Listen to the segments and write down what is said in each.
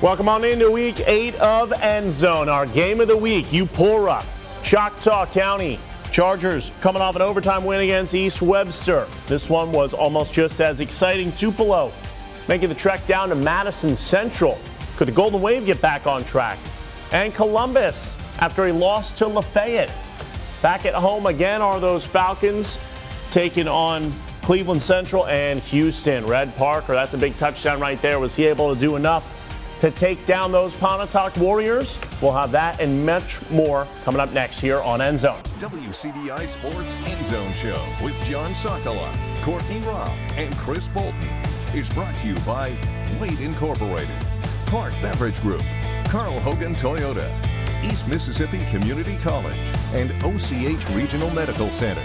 Welcome on into week 8 of Endzone. Our game of the week, Eupora, Choctaw County. Chargers coming off an overtime win against East Webster. This one was almost just as exciting. Tupelo making the trek down to Madison Central. Could the Golden Wave get back on track? And Columbus, after a loss to Lafayette. Back at home again are those Falcons taking on Cleveland Central and Houston. Red Parker, that's a big touchdown right there. Was he able to do enough to take down those Pontotoc Warriors? We'll have that and much more coming up next here on Endzone. WCBI Sports Endzone Show with John Sokoloff, Courtney Robb, and Chris Bolton is brought to you by Wade Incorporated, Clark Beverage Group, Carl Hogan Toyota, East Mississippi Community College, and OCH Regional Medical Center.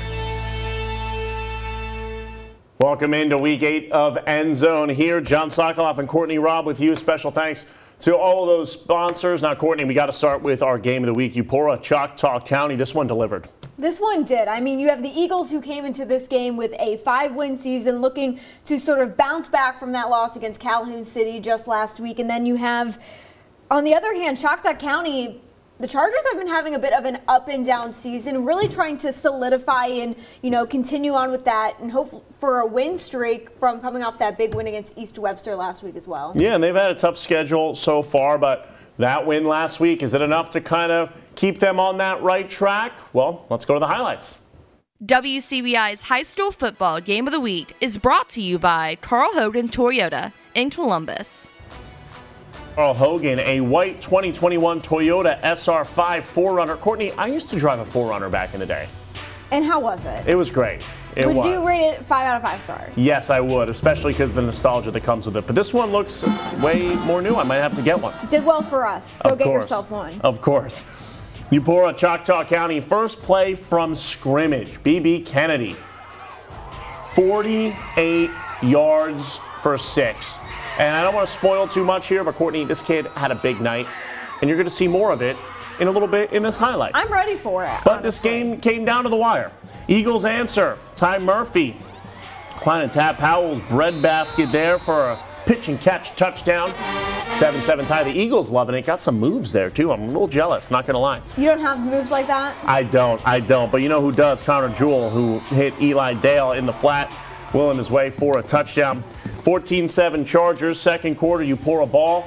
Welcome into week 8 of Endzone here. John Sokoloff and Courtney Robb with you. Special thanks to all of those sponsors. Now, Courtney, we got to start with our game of the week. Eupora, Choctaw County. This one delivered. This one did. I mean, you have the Eagles who came into this game with a 5-win season, looking to sort of bounce back from that loss against Calhoun City just last week. And then you have, on the other hand, Choctaw County. The Chargers have been having a bit of an up and down season, really trying to solidify and, continue on with that and hope for a win streak from coming off that big win against East Webster last week as well. Yeah, and they've had a tough schedule so far, but that win last week, is it enough to kind of keep them on that right track? Well, let's go to the highlights. WCBI's High School Football Game of the Week is brought to you by Carl Hogan Toyota in Columbus. Carl Hogan, a white 2021 Toyota SR5 4Runner. Courtney, I used to drive a 4Runner back in the day. And how was it? It was great. Would you rate it 5 out of 5 stars? Yes, I would, especially because of the nostalgia that comes with it. But this one looks way more new. I might have to get one. Did well for us. Go get yourself one. Of course. Eupora, Choctaw County, first play from scrimmage. BB Kennedy, 48 yards for 6. And I don't want to spoil too much here, but Courtney, this kid had a big night, and you're going to see more of it in a little bit in this highlight. I'm ready for it. But honestly, this game came down to the wire. Eagles answer. Ty Murphy finding Tab Powell's breadbasket there for a pitch and catch touchdown. 7-7 tie. The Eagles loving it. Got some moves there, too. I'm a little jealous, not going to lie. You don't have moves like that? I don't. But you know who does? Connor Jewell, who hit Eli Dale in the flat, willing his way for a touchdown. 14-7 Chargers, second quarter, Eupora ball.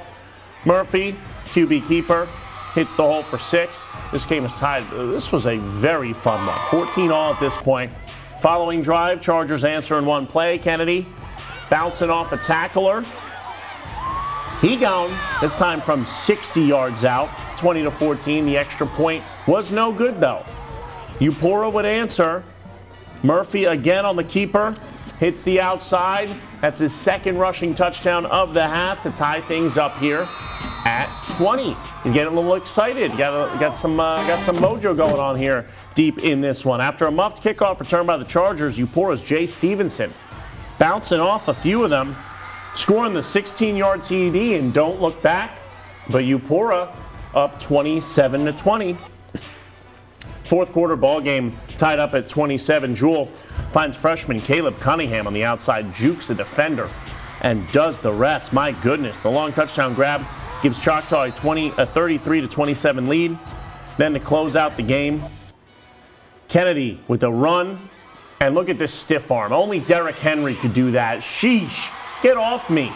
Murphy, QB keeper, hits the hole for 6. This game is tied. This was a very fun one. 14-all at this point. Following drive, Chargers answer in one play. Kennedy bouncing off a tackler. He gone, this time from 60 yards out, 20-14. The extra point was no good, though. Eupora would answer. Murphy again on the keeper. Hits the outside. That's his second rushing touchdown of the half to tie things up here at 20. He's getting a little excited. Got some mojo going on here deep in this one. After a muffed kickoff return by the Chargers, Eupora's Jay Stevenson bouncing off a few of them, scoring the 16-yard TD and don't look back. But Eupora up 27-20. Fourth quarter ball game tied up at 27. Jewell finds freshman Caleb Cunningham on the outside, jukes the defender, and does the rest. My goodness, the long touchdown grab gives Choctaw a 33-27 lead. Then to close out the game, Kennedy with a run, and look at this stiff arm. Only Derrick Henry could do that. Sheesh, get off me.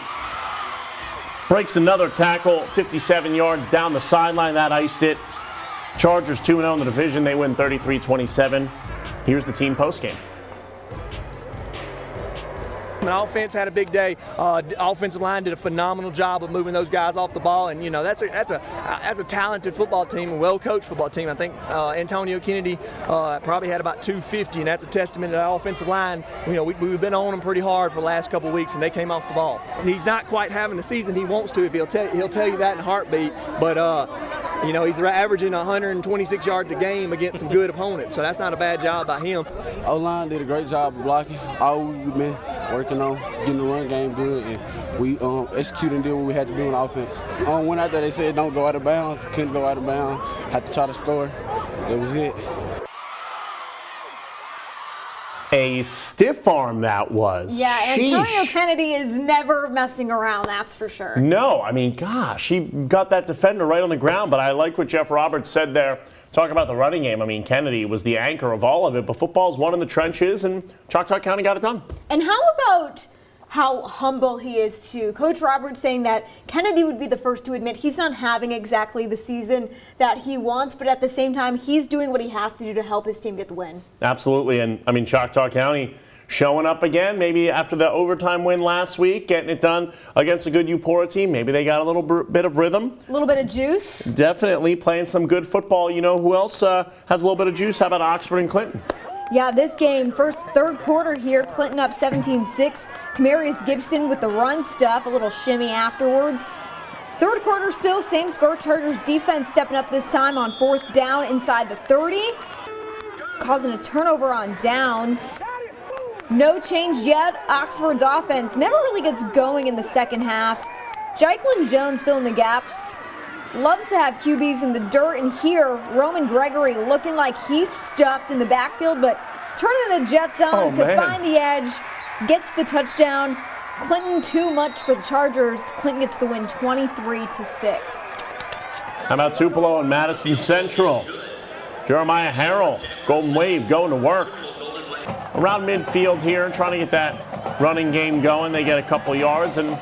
Breaks another tackle, 57 yards down the sideline. That iced it. Chargers 2-0 in the division. They win 33-27. Here's the team postgame. Offense had a big day. Offensive line did a phenomenal job of moving those guys off the ball, and that's a talented football team, a well-coached football team. I think Antonio Kennedy probably had about 250, and that's a testament to the offensive line. We've been on them pretty hard for the last couple of weeks, and they came off the ball. And he's not quite having the season he wants to. If he'll tell you that in a heartbeat, but he's averaging 126 yards a game against some good opponents, so that's not a bad job by him. O-line did a great job of blocking. All we've been working on getting the run game good, and we executed and did what we had to do on offense. Went out there, they said don't go out of bounds. Couldn't go out of bounds. Had to try to score. That was it. a stiff arm that was. Yeah, Antonio Sheesh. Kennedy is never messing around, that's for sure. No, I mean, gosh, he got that defender right on the ground, but I like what Jeff Roberts said there. Talking about the running game, I mean, Kennedy was the anchor of all of it, but football's won in the trenches, and Choctaw County got it done. And how about how humble he is, too? Coach Roberts saying that Kennedy would be the first to admit he's not having exactly the season that he wants, but at the same time, he's doing what he has to do to help his team get the win. Absolutely, and I mean, Choctaw County showing up again, maybe after the overtime win last week, getting it done against a good Eupora team. Maybe they got a little bit of rhythm. A little bit of juice. Definitely playing some good football. You know who else has a little bit of juice? How about Oxford and Clinton? Yeah, this game, third quarter here, Clinton up 17-6. Camarius Gibson with the run stuff, a little shimmy afterwards. Third quarter still, same score. Chargers defense stepping up this time on 4th down inside the 30, causing a turnover on downs. No change yet. Oxford's offense never really gets going in the second half. Jacqueline Jones filling the gaps. Loves to have QBs in the dirt, and here, Roman Gregory looking like he's stuffed in the backfield, but turning the Jets on to find the edge, gets the touchdown. Clinton too much for the Chargers. Clinton gets the win 23-6. How about Tupelo and Madison Central? Jeremiah Harrell, Golden Wave going to work. Around midfield here, trying to get that running game going. They get a couple yards, and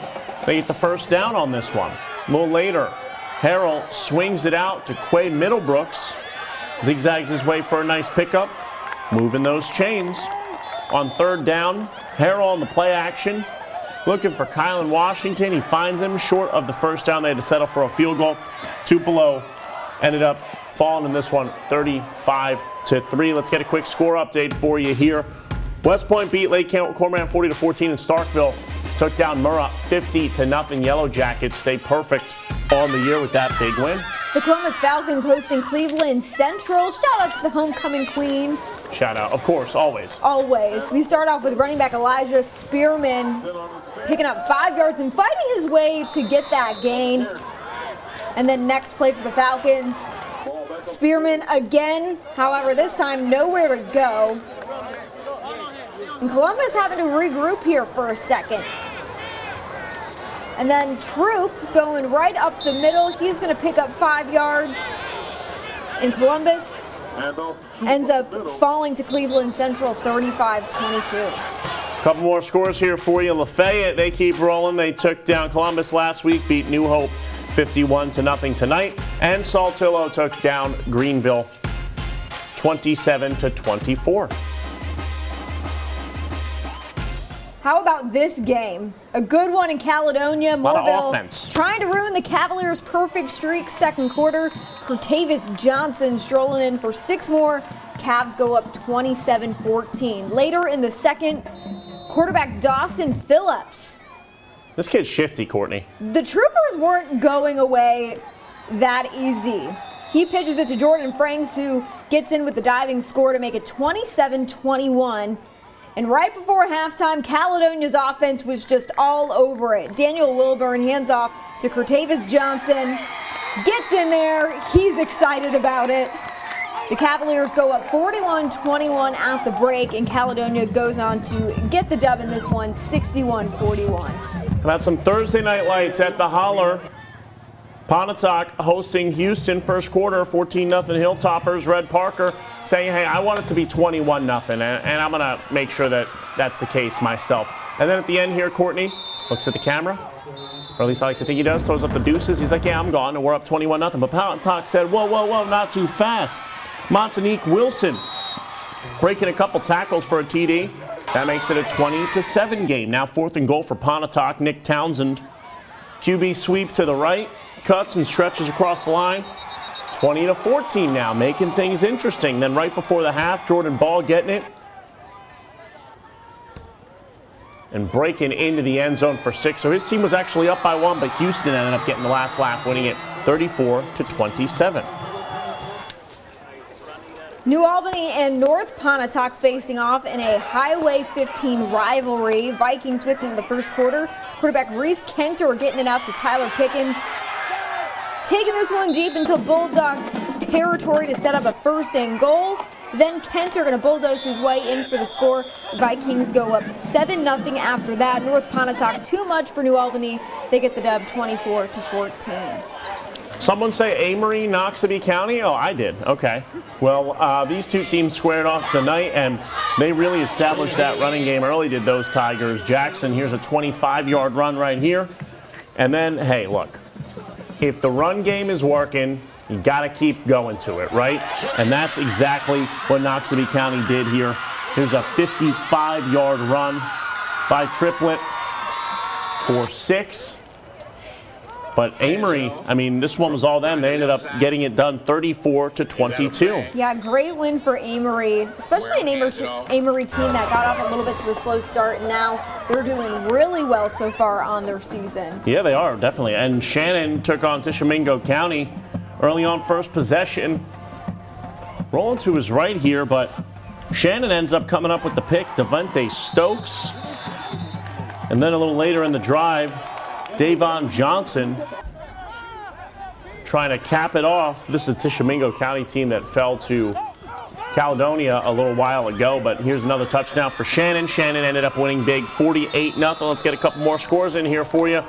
they get the first down on this one. A little later, Harrell swings it out to Quay Middlebrooks. Zigzags his way for a nice pickup. Moving those chains. On 3rd down, Harrell on the play action. Looking for Kylan Washington. He finds him short of the first down. They had to settle for a field goal. Tupelo ended up falling in this one 35-3. Let's get a quick score update for you here. West Point beat Lake Cormorant 40-14, and Starkville took down Murrah 50-0. Yellow Jackets stay perfect on the year with that big win. The Columbus Falcons hosting Cleveland Central. Shout out to the homecoming queen. Shout out, of course, always. Always. We start off with running back Elijah Spearman picking up 5 yards and fighting his way to get that gain. And then next play for the Falcons, Spearman again, however, this time nowhere to go. And Columbus having to regroup here for a second. And then Troop going right up the middle. He's going to pick up 5 yards. And Columbus ends up falling to Cleveland Central 35-22. Couple more scores here for you. Lafayette, they keep rolling. They took down Columbus last week, beat New Hope 51-0 tonight. And Saltillo took down Greenville 27-24. How about this game? A good one in Caledonia. Morville trying to ruin the Cavaliers' perfect streak. Second quarter, Curtavis Johnson strolling in for 6 more. Cavs go up 27-14. Later in the second, quarterback Dawson Phillips. This kid's shifty, Courtney. The Troopers weren't going away that easy. He pitches it to Jordan Franks, who gets in with the diving score to make it 27-21. And right before halftime, Caledonia's offense was just all over it. Daniel Wilburn hands off to Curtavis Johnson. Gets in there. He's excited about it. The Cavaliers go up 41-21 at the break, and Caledonia goes on to get the dub in this one, 61-41. About some Thursday night lights at the Holler. Pontotoc hosting Houston first quarter, 14-0 Hilltoppers. Red Parker saying, hey, I want it to be 21-0, and I'm going to make sure that that's the case myself. And then at the end here, Courtney looks at the camera, or at least I like to think he does, throws up the deuces. He's like, yeah, I'm gone, and we're up 21-0. But Pontotoc said, whoa, whoa, whoa, not too fast. Montanique Wilson breaking a couple tackles for a TD. That makes it a 20-7 game. Now 4th and goal for Pontotoc. Nick Townsend, QB sweep to the right. Cuts and stretches across the line. 20-14 now, making things interesting. Then right before the half, Jordan Ball getting it and breaking into the end zone for 6. So his team was actually up by 1, but Houston ended up getting the last laugh, winning it 34-27. New Albany and North Pontotoc facing off in a Highway 15 rivalry. Vikings within the first quarter. Quarterback Reese Kenter getting it out to Tyler Pickens. Taking this one deep into Bulldogs territory to set up a 1st and goal. Then Kent are going to bulldoze his way in for the score. Vikings go up 7-0 after that. North Pontotoc, too much for New Albany. They get the dub 24-14. Someone say Amory, Noxubee County? Oh, I did. Okay. Well, these two teams squared off tonight, and they really established that running game early, did those Tigers. Jackson, here's a 25-yard run right here. And then, hey, look, if the run game is working, you got to keep going to it, right? And that's exactly what Noxubee County did here. Here's a 55-yard run by Triplett for 6. But Amory, I mean, this one was all them. They ended up getting it done 34-22. Yeah, great win for Amory, especially an Amory team that got off a little bit to a slow start, and now they're doing really well so far on their season. Yeah, they are, definitely. And Shannon took on Tishomingo County early on first possession. Rolling to his right here, but Shannon ends up coming up with the pick. Devontae Stokes. And then a little later in the drive, Davon Johnson trying to cap it off. This is a Tishomingo County team that fell to Caledonia a little while ago, but here's another touchdown for Shannon. Shannon ended up winning big 48-0. Let's get a couple more scores in here for you.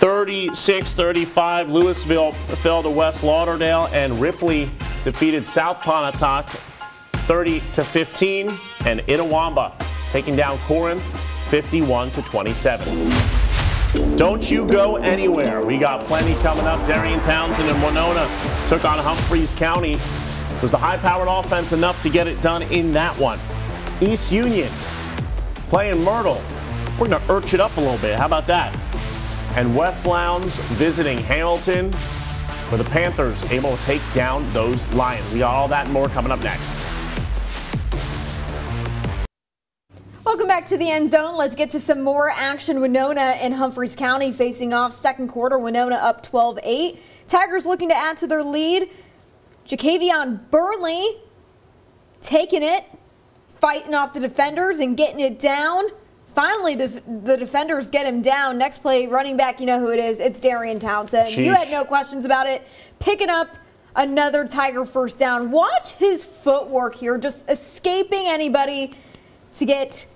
36-35, Louisville fell to West Lauderdale, and Ripley defeated South Pontotoc 30-15, and Itawamba taking down Corinth 51-27. Don't you go anywhere. We got plenty coming up. Darien Townsend and Winona took on Humphreys County. Was the high-powered offense enough to get it done in that one? East Union playing Myrtle. We're going to urge it up a little bit. How about that? And West Lowndes visiting Hamilton, where the Panthers able to take down those Lions. We got all that and more coming up next. Welcome back to the End Zone. Let's get to some more action. Winona and Humphreys County facing off. Second quarter, Winona up 12-8. Tigers looking to add to their lead. Jacavion Burnley taking it, fighting off the defenders and getting it down. Finally, the defenders get him down. Next play, running back, you know who it is. It's Darien Townsend. Sheesh. You had no questions about it. Picking up another Tiger first down. Watch his footwork here, just escaping anybody to get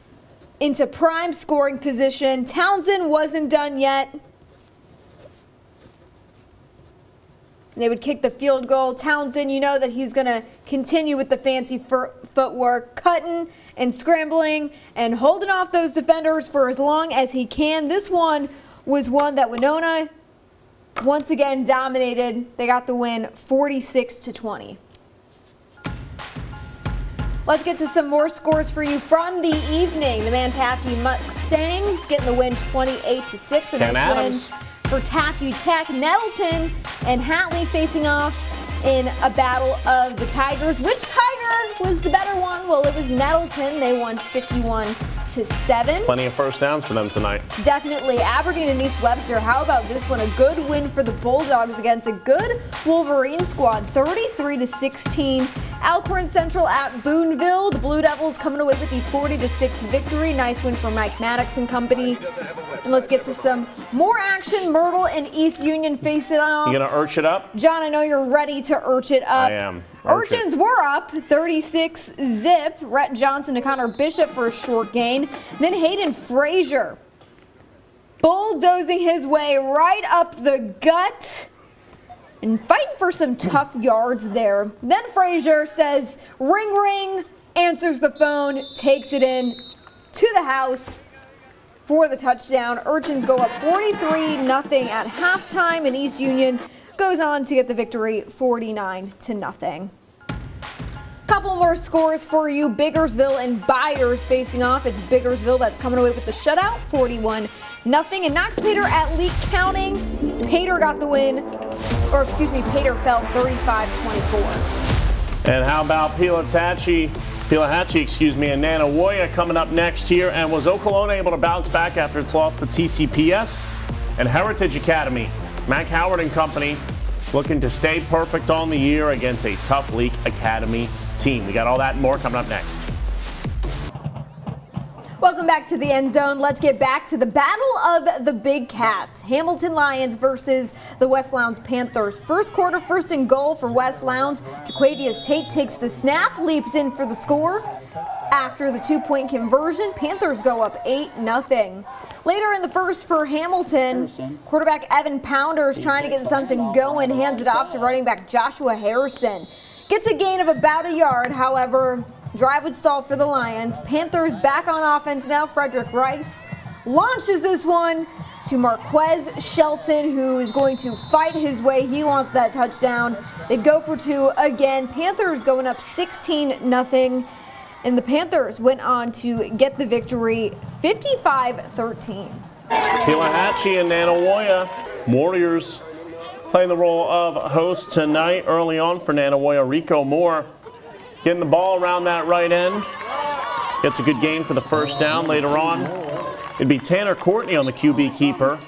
into prime scoring position. Townsend wasn't done yet. They would kick the field goal. Townsend, you know that he's going to continue with the fancy footwork, cutting and scrambling and holding off those defenders for as long as he can. This one was one that Winona once again dominated. They got the win 46-20. Let's get to some more scores for you from the evening. The Manatee Mustangs getting the win 28-6. A nice win for Tattoo Tech. Nettleton and Hatley facing off in a battle of the Tigers. Which Tiger was the better one? Well, it was Nettleton. They won 51-7. Plenty of first downs for them tonight. Definitely. Aberdeen and East Webster. How about this one? A good win for the Bulldogs against a good Wolverine squad. 33-16. Alcorn Central at Boonville. The Blue Devils coming away with the 40-6 victory. Nice win for Mike Maddox and company. And let's get to some more action. Myrtle and East Union face it off. You gonna urge it up? John, I know you're ready to urge it up. I am. Urchins were up 36-zip. Rhett Johnson to Connor Bishop for a short gain. Then Hayden Frazier bulldozing his way right up the gut and fighting for some tough yards there. Then Frazier says, ring, ring, answers the phone, takes it in to the house for the touchdown. Urchins go up 43-0 at halftime, and East Union goes on to get the victory 49-0. Couple more scores for you. Biggersville and Byers facing off. It's Biggersville that's coming away with the shutout, 41-0. And Knox Pater at Leake counting. Pater got the win, or excuse me, Pater fell 35-24. And how about Pelahatchie, and Nanawoya coming up next here. And was Okolona able to bounce back after its loss to TCPS? And Heritage Academy, Mac Howard and company, looking to stay perfect on the year against a tough Leake Academy team. We got all that and more coming up next. Welcome back to the End Zone. Let's get back to the battle of the big cats. Hamilton Lions versus the West Lowndes Panthers. First quarter, first and goal for West Lowndes. Jaquavius Tate takes the snap, leaps in for the score. After the 2-point conversion, Panthers go up 8-0. Later in the first for Hamilton, quarterback Evan Pounder is trying to get something going, hands it off to running back Joshua Harrison. Gets a gain of about a yard, however, drive would stall for the Lions. Panthers back on offense now. Frederick Rice launches this one to Marquez Shelton, who is going to fight his way. He wants that touchdown. They'd go for two again. Panthers going up 16-0. And the Panthers went on to get the victory 55-13. Pelahatchie and Nanawoya Warriors playing the role of host tonight. Early on for Nanawoya, Rico Moore getting the ball around that right end. Gets a good gain for the first down. Later on, it'd be Tanner Courtney on the QB keeper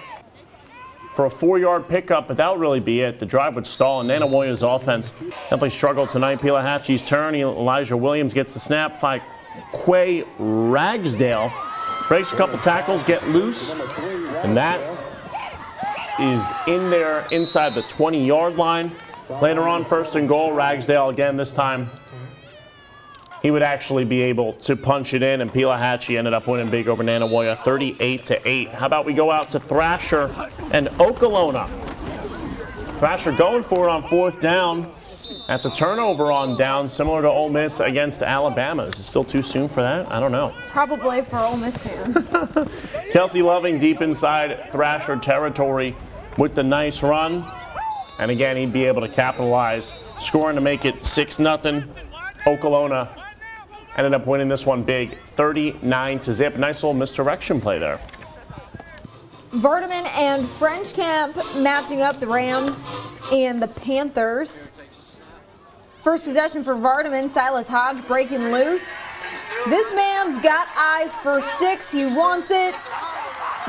for a 4-yard pickup, but that would really be it. The drive would stall, and Nanawoya's offense definitely struggled tonight. Pelahatchie's turn. Elijah Williams gets the snap. Quay Ragsdale breaks a couple tackles, get loose, and that is in there inside the 20-yard line. Later on, first and goal, Ragsdale again this time. He would actually be able to punch it in, and Pelahatchie ended up winning big over Nanawoya 38-8. How about we go out to Thrasher and Okolona? Thrasher going for it on 4th down. That's a turnover on down, similar to Ole Miss against Alabama. Is it still too soon for that? I don't know. Probably for Ole Miss fans. Kelsey Loving deep inside Thrasher territory with the nice run. And again, he'd be able to capitalize, scoring to make it 6-0. Okolona ended up winning this one big, 39-0. Nice little misdirection play there. Vardaman and French Camp matching up, the Rams and the Panthers. First possession for Vardaman, Silas Hodge breaking loose. This man's got eyes for 6. He wants it.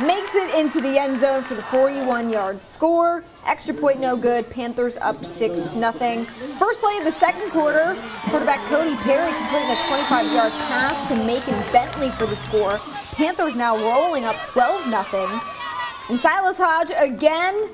Makes it into the end zone for the 41-yard score. Extra point no good. Panthers up 6-0. First play of the second quarter, quarterback Cody Perry completing a 25-yard pass to Macon Bentley for the score. Panthers now rolling up 12-0. And Silas Hodge again,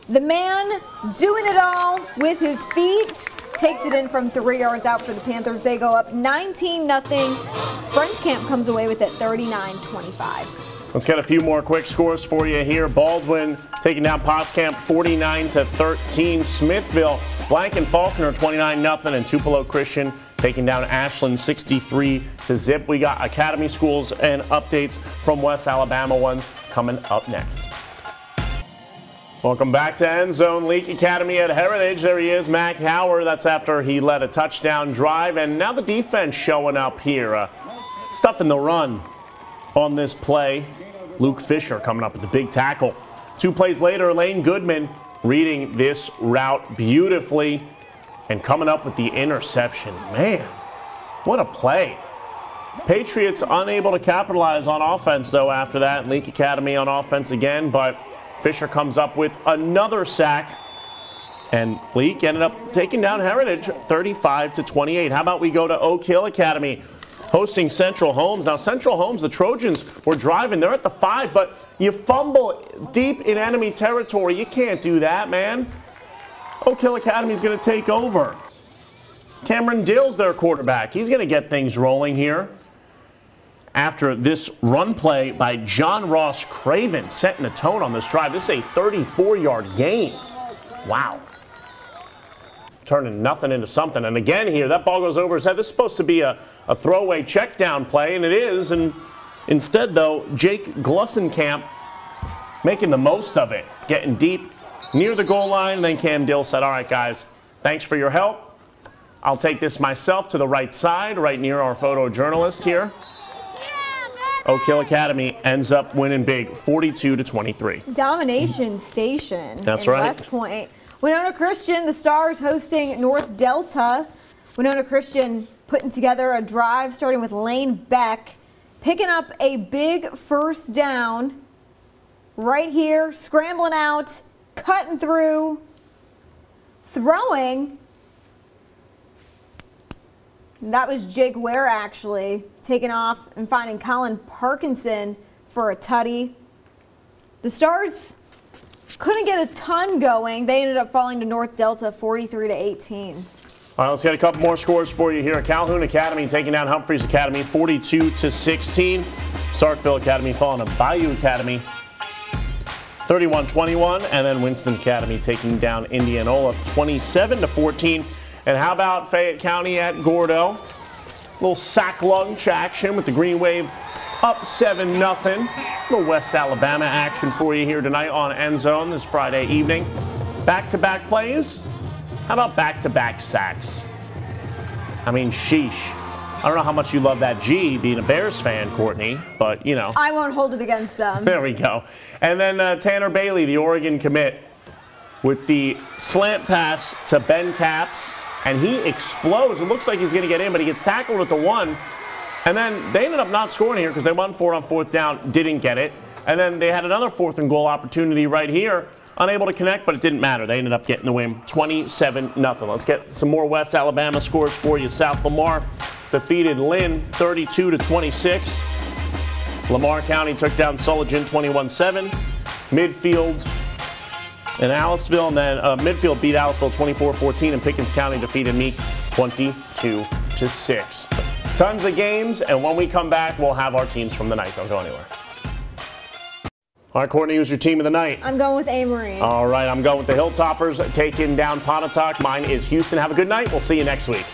the man doing it all with his feet, takes it in from 3 yards out for the Panthers. They go up 19-0. French Camp comes away with it 39-25. Let's get a few more quick scores for you here. Baldwin taking down Potscamp 49-13. Smithville, Blank and Faulkner 29-0. And Tupelo Christian taking down Ashland 63-0. We got Academy schools and updates from West Alabama ones coming up next. Welcome back to End Zone. Leak Academy at Heritage. There he is, Mac Howard. That's after he led a touchdown drive. And now the defense showing up here. Stuffing the run on this play. Luke Fisher coming up with the big tackle. 2 plays later, Lane Goodman reading this route beautifully and coming up with the interception. Man, what a play. Patriots unable to capitalize on offense, though, after that. Leak Academy on offense again, but Fisher comes up with another sack. And Leak ended up taking down Heritage 35-28. How about we go to Oak Hill Academy, hosting Central Holmes. Now, Central Holmes, the Trojans were driving. They're at the 5, but you fumble deep in enemy territory. You can't do that, man. Oak Hill Academy is going to take over. Cameron Dill's their quarterback. He's going to get things rolling here after this run play by John Ross Craven, setting the tone on this drive. This is a 34-yard gain. Wow. Turning nothing into something. And again here, that ball goes over his head. This is supposed to be a throwaway check down play, and it is. And instead, though, Jake Glussenkamp making the most of it, getting deep near the goal line. And then Cam Dill said, all right, guys, thanks for your help. I'll take this myself to the right side, right near our photojournalist here. Oak Hill Academy ends up winning big, 42-23. Domination Station. That's in right. West Point. Winona Christian, the Stars hosting North Delta. Winona Christian putting together a drive starting with Lane Beck, picking up a big first down right here, scrambling out, cutting through, throwing. That was Jake Ware actually taking off and finding Colin Parkinson for a tutty. The Stars couldn't get a ton going. They ended up falling to North Delta 43-18. All right, let's get a couple more scores for you here. Calhoun Academy taking down Humphreys Academy 42-16. Starkville Academy falling to Bayou Academy 31-21. And then Winston Academy taking down Indianola 27-14. And how about Fayette County at Gordo? A little sack lunch action with the Green Wave up 7-0. A little West Alabama action for you here tonight on Endzone this Friday evening. Back-to-back plays. How about back-to-back sacks? I mean, sheesh. I don't know how much you love that G being a Bears fan, Courtney, but, you know. I won't hold it against them. There we go. And then Tanner Bailey, the Oregon commit, with the slant pass to Ben Capps, and he explodes. It looks like he's going to get in, but he gets tackled at the 1. And then they ended up not scoring here because they won 4 on 4th down, didn't get it. And then they had another 4th and goal opportunity right here. Unable to connect, but it didn't matter. They ended up getting the win 27-0. Let's get some more West Alabama scores for you. South Lamar defeated Lynn 32-26. Lamar County took down Sullivan 21-7. Midfield and Aliceville, and then Midfield beat Aliceville 24-14, and Pickens County defeated Meek 22-6. Tons of games, and when we come back, we'll have our teams from the night. Don't go anywhere. All right, Courtney, who's your team of the night? I'm going with Amory. All right, I'm going with the Hilltoppers taking down Pontotoc. Mine is Houston. Have a good night. We'll see you next week.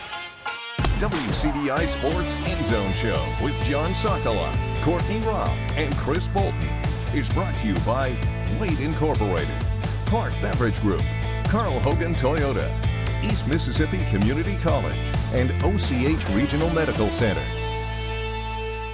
WCBI Sports Endzone Show with John Sokoloff, Courtney Robb, and Chris Bolton is brought to you by Wade Incorporated, Clark Beverage Group, Carl Hogan Toyota, East Mississippi Community College, and OCH Regional Medical Center.